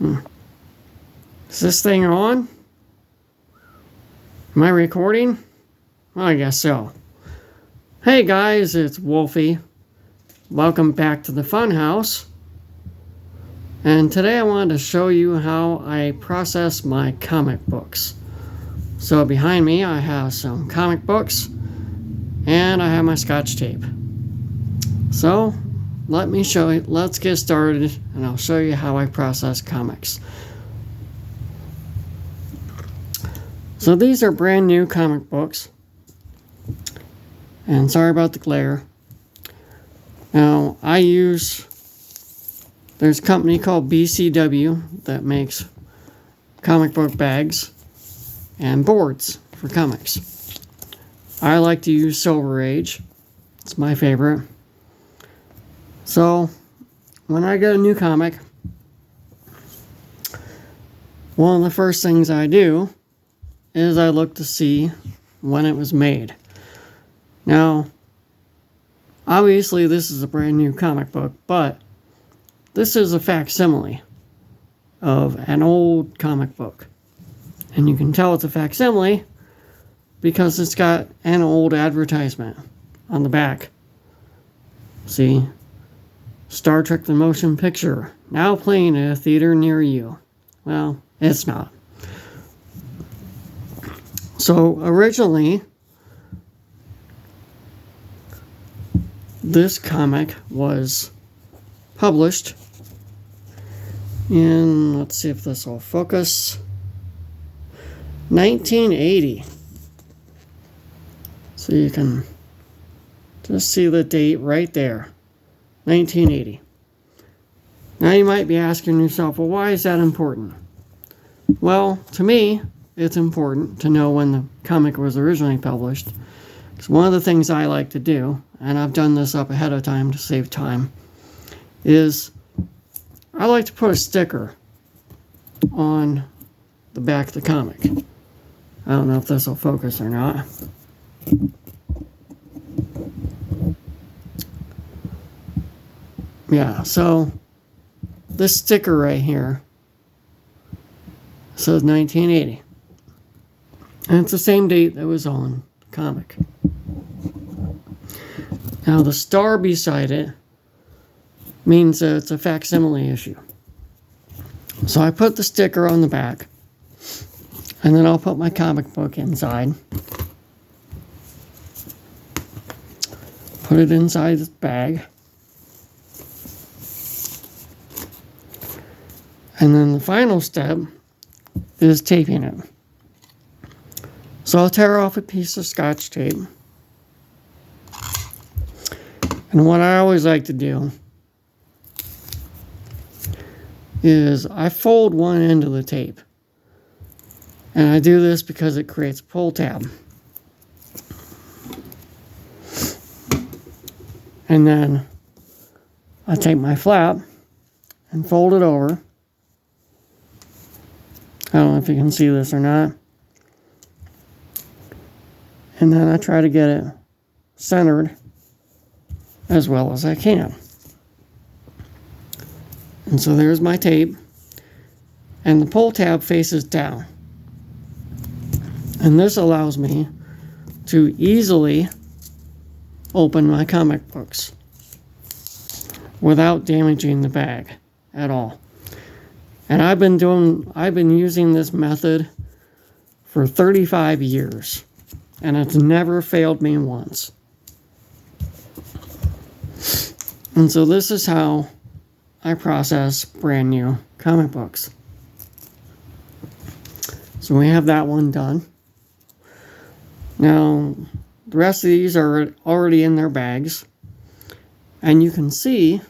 Is this thing on? Am I recording? Well, I guess so. Hey guys, it's Wolfie. Welcome back to the Funhouse. And today I wanted to show you how I process my comic books. So behind me I have some comic books and I have my Scotch tape. So let's get started and I'll show you how I process comics. So these are brand new comic books. And sorry about the glare. Now there's a company called BCW that makes comic book bags and boards for comics. I like to use Silver Age. It's my favorite. So when I get a new comic, one of the first things I do is I look to see when it was made. Now, obviously this is a brand new comic book, but this is a facsimile of an old comic book. And you can tell it's a facsimile because it's got an old advertisement on the back. See? Star Trek the Motion Picture, now playing at a theater near you. Well, it's not. So originally, this comic was published in, let's see if this will focus, 1980. So you can just see the date right there, 1980. Now you might be asking yourself, well, why is that important? Well, to me, it's important to know when the comic was originally published. Because one of the things I like to do, and I've done this up ahead of time to save time, is I like to put a sticker on the back of the comic. I don't know if this will focus or not. Yeah, so this sticker right here says 1980. And it's the same date that was on the comic. Now the star beside it means that it's a facsimile issue. So I put the sticker on the back, and then I'll put my comic book inside. Put it inside this bag. And then the final step is taping it. So I'll tear off a piece of Scotch tape. And what I always like to do is I fold one end of the tape. And I do this because it creates a pull tab. And then I take my flap and fold it over. I don't know if you can see this or not. And then I try to get it centered as well as I can. And so there's my tape. And the pull tab faces down. And this allows me to easily open my comic books without damaging the bag at all. And I've been using this method for 35 years. And it's never failed me once. And so this is how I process brand new comic books. So we have that one done. Now, the rest of these are already in their bags. And you can see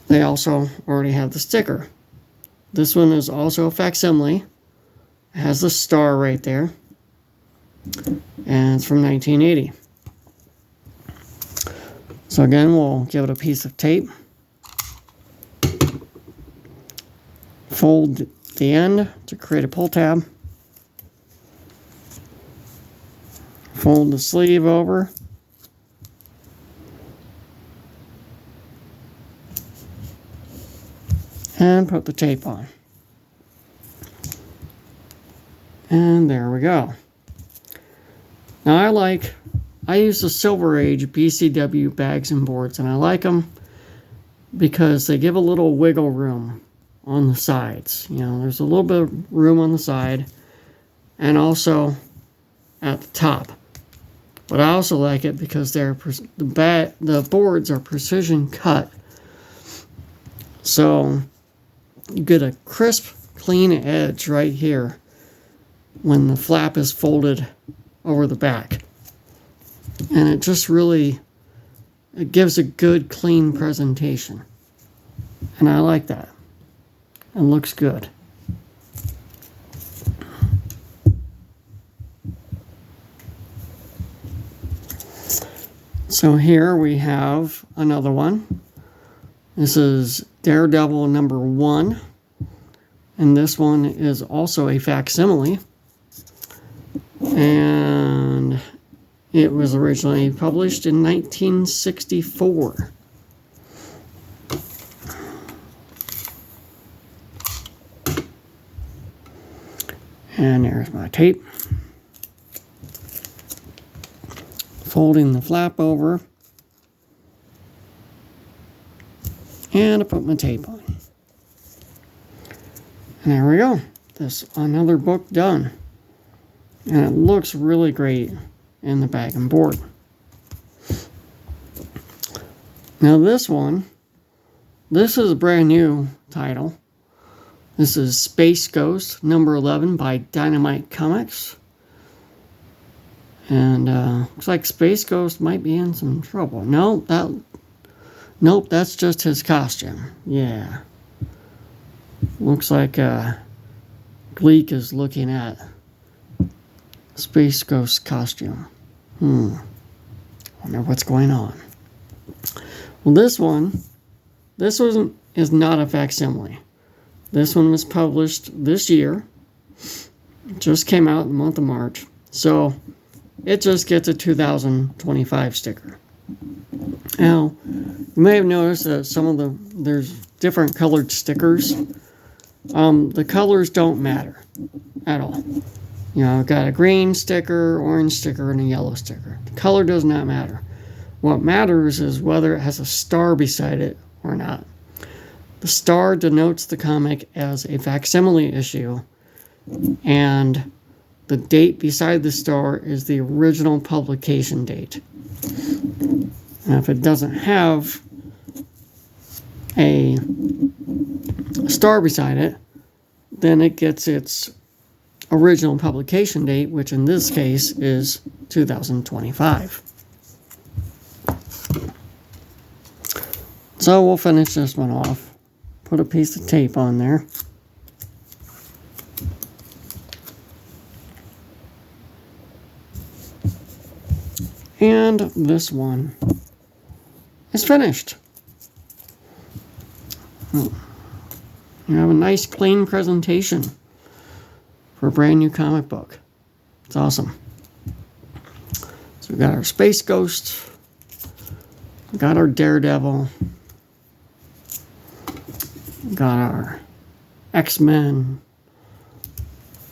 they also already have the sticker. This one is also a facsimile. It has the star right there. And it's from 1980. So again, we'll give it a piece of tape. Fold the end to create a pull tab. Fold the sleeve over. and put the tape on. And there we go. Now I use the Silver Age BCW bags and boards, and I like them because they give a little wiggle room on the sides. You know, there's a little bit of room on the side and also at the top. But I also like it because the boards are precision cut. So you get a crisp, clean edge right here when the flap is folded over the back. And it just really, it gives a good, clean presentation. And I like that. It looks good. So here we have another one. This is Daredevil number 1. And this one is also a facsimile. And it was originally published in 1964. And there's my tape. Folding the flap over. And I put my tape on. And there we go. This another book done. And it looks really great in the bag and board. Now this is a brand new title. This is Space Ghost number 11 by Dynamite Comics. And looks like Space Ghost might be in some trouble. Nope, that's just his costume. Yeah. Looks like Gleek is looking at Space Ghost costume. Wonder what's going on. Well, this one is not a facsimile. This one was published this year. It just came out in the month of March. So it just gets a 2025 sticker. Now, you may have noticed that there's different colored stickers. The colors don't matter at all. You know, I've got a green sticker, orange sticker, and a yellow sticker. The color does not matter. What matters is whether it has a star beside it or not. The star denotes the comic as a facsimile issue, and the date beside the star is the original publication date. And if it doesn't have a star beside it, then it gets its original publication date, which in this case is 2025. So we'll finish this one off. Put a piece of tape on there. And this one is finished. You have a nice clean presentation for a brand new comic book. It's awesome. So we got our Space Ghost. We got our Daredevil. We got our X-Men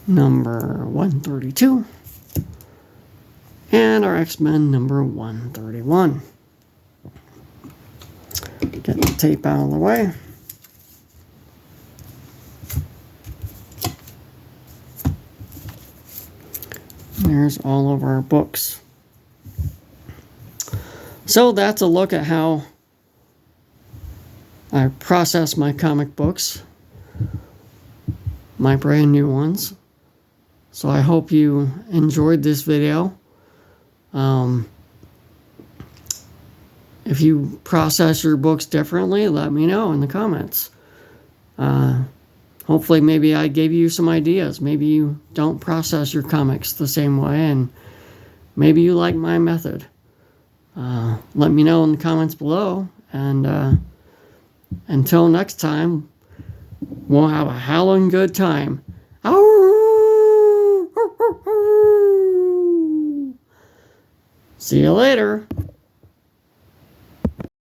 number 132. And our X-Men number 131. Get the tape out of the way. There's all of our books. So that's a look at how I process my comic books, my brand new ones. So I hope you enjoyed this video. If you process your books differently, let me know in the comments. Hopefully maybe I gave you some ideas. Maybe you don't process your comics the same way, and maybe you like my method. Let me know in the comments below, and until next time, we'll have a howling good time. See you later.